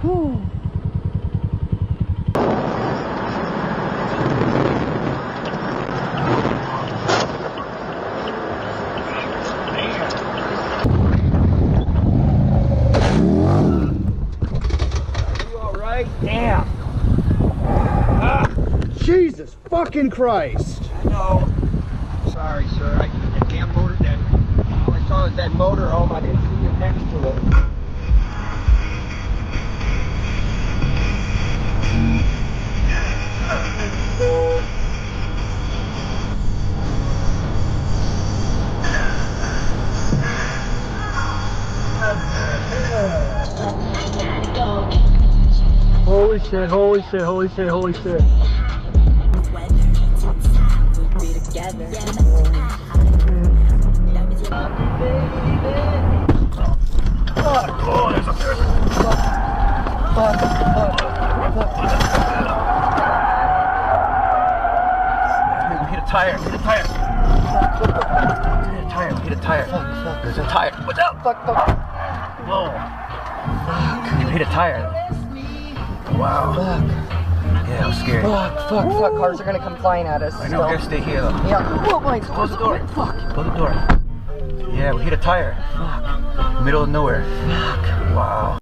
Whew. Damn. Jesus fucking Christ. I know. Sorry, sir. I can't motor that. All I saw was that motor home. I didn't see you next to it. Holy shit, holy shit, holy shit, holy shit. Hit a tire. Hit a tire. Hit a tire. Hit a tire. There's a tire. What's up? Fuck. Whoa. Fuck. You hit a tire. Wow. Fuck. Yeah, I was scared. Fuck. Cars are gonna come flying at us. I know. We're gonna stay here though. Yeah. Oh my. Close the door. Fuck. Close the door. Yeah, we hit a tire. Fuck. Middle of nowhere. Fuck. Wow.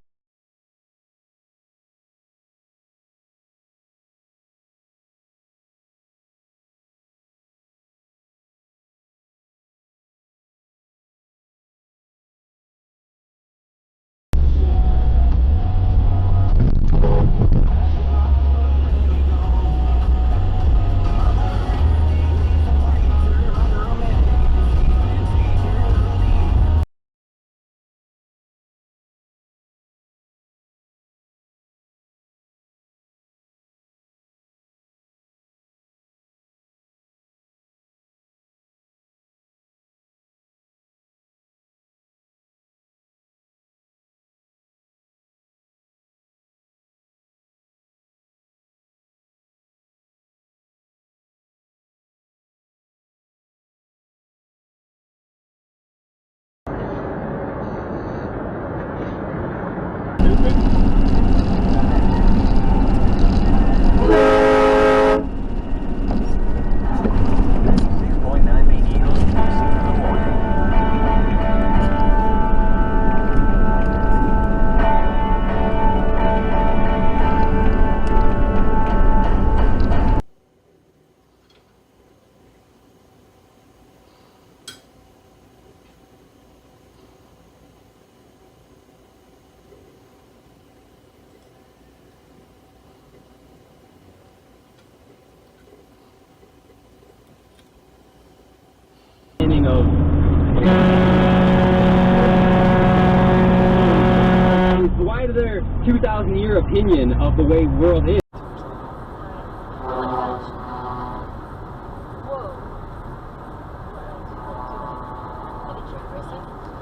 Why is their 2,000-year opinion of the way the world is?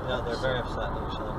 Yeah, they're very upset actually.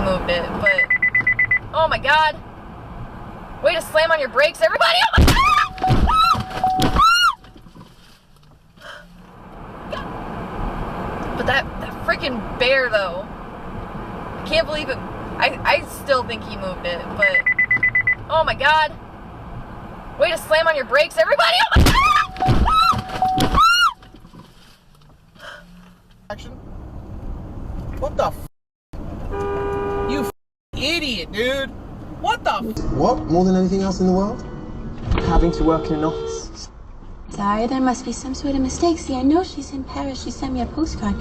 Moved it, but oh my god, way to slam on your brakes, everybody. Oh my god. But that freaking bear though, I can't believe it. I still think he moved it, but oh my god, way to slam on your brakes, everybody. Oh my god. Action. What the f? You f idiot, dude. What the f? What? More than anything else in the world? Having to work in an office. Sorry, there must be some sort of mistake. See, I know she's in Paris. She sent me a postcard.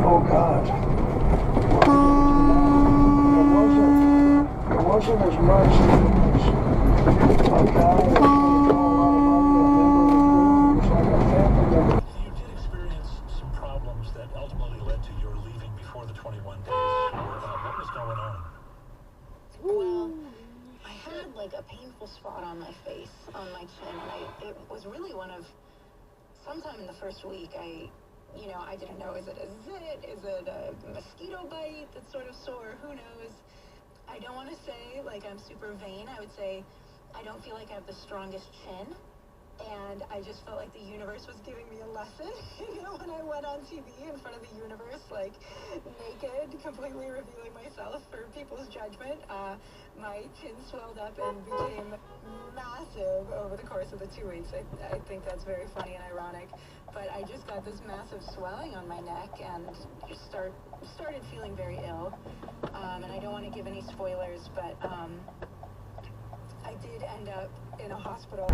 Oh God. It wasn't as much as a guy that paid a lot of money, a member of the group. It was like a family member. You did experience some problems that ultimately led to your leaving before the 21 days. What was going on? Well, I had like a painful spot on my face, on my chin, and it was really sometime in the first week, I didn't know, is it a zit? Is it a mosquito bite that's sort of sore? Who knows? I don't want to say like I'm super vain. I would say I don't feel like I have the strongest chin. And I just felt like the universe was giving me a lesson, when I went on TV in front of the universe, like naked, completely revealing myself for people's judgment. My chin swelled up and became massive over the course of the 2 weeks. I think that's very funny and ironic, but I just got this massive swelling on my neck and just started feeling very ill. And I don't want to give any spoilers, but I did end up in a hospital.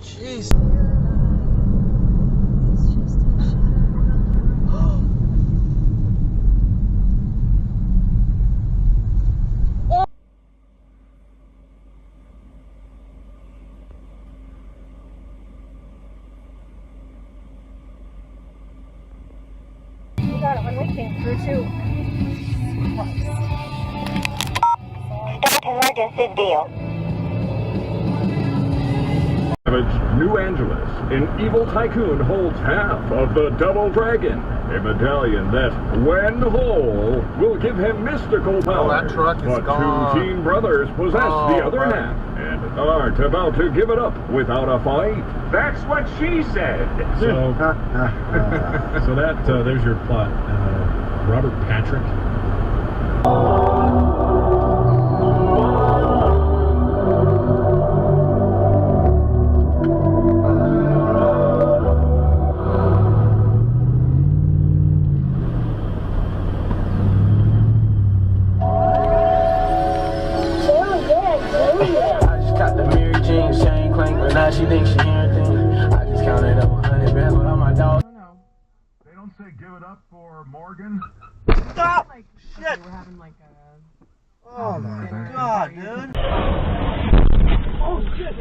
Jeez. We got it when we came through too. Start emergency deal. New Angeles, an evil tycoon holds half of the Double Dragon, a medallion that, when whole, will give him mystical power. That truck is but gone. two teen brothers possess the other buddy. half and aren't about to give it up without a fight. That's what she said. So, there's your plot. Robert Patrick. Now she thinks she hearing things. I just counted up 100 bands with all my dogs. They don't say give it up for Morgan. Stop! Shit! We're having like a... Oh my God, dude. Oh shit!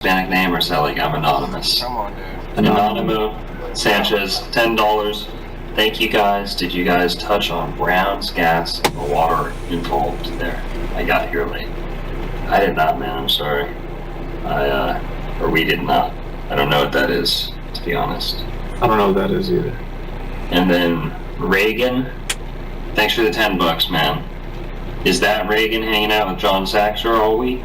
Hispanic name, or is that like I'm anonymous? Come on, dude. Anonymous Sanchez, $10. Thank you guys. Did you guys touch on Brown's gas and the water involved there? I got here late. I did not, man. I'm sorry. Or we did not. I don't know what that is, to be honest. I don't know what that is either. And then Reagan, thanks for the $10, man. Is that Reagan hanging out with John Saxer all week?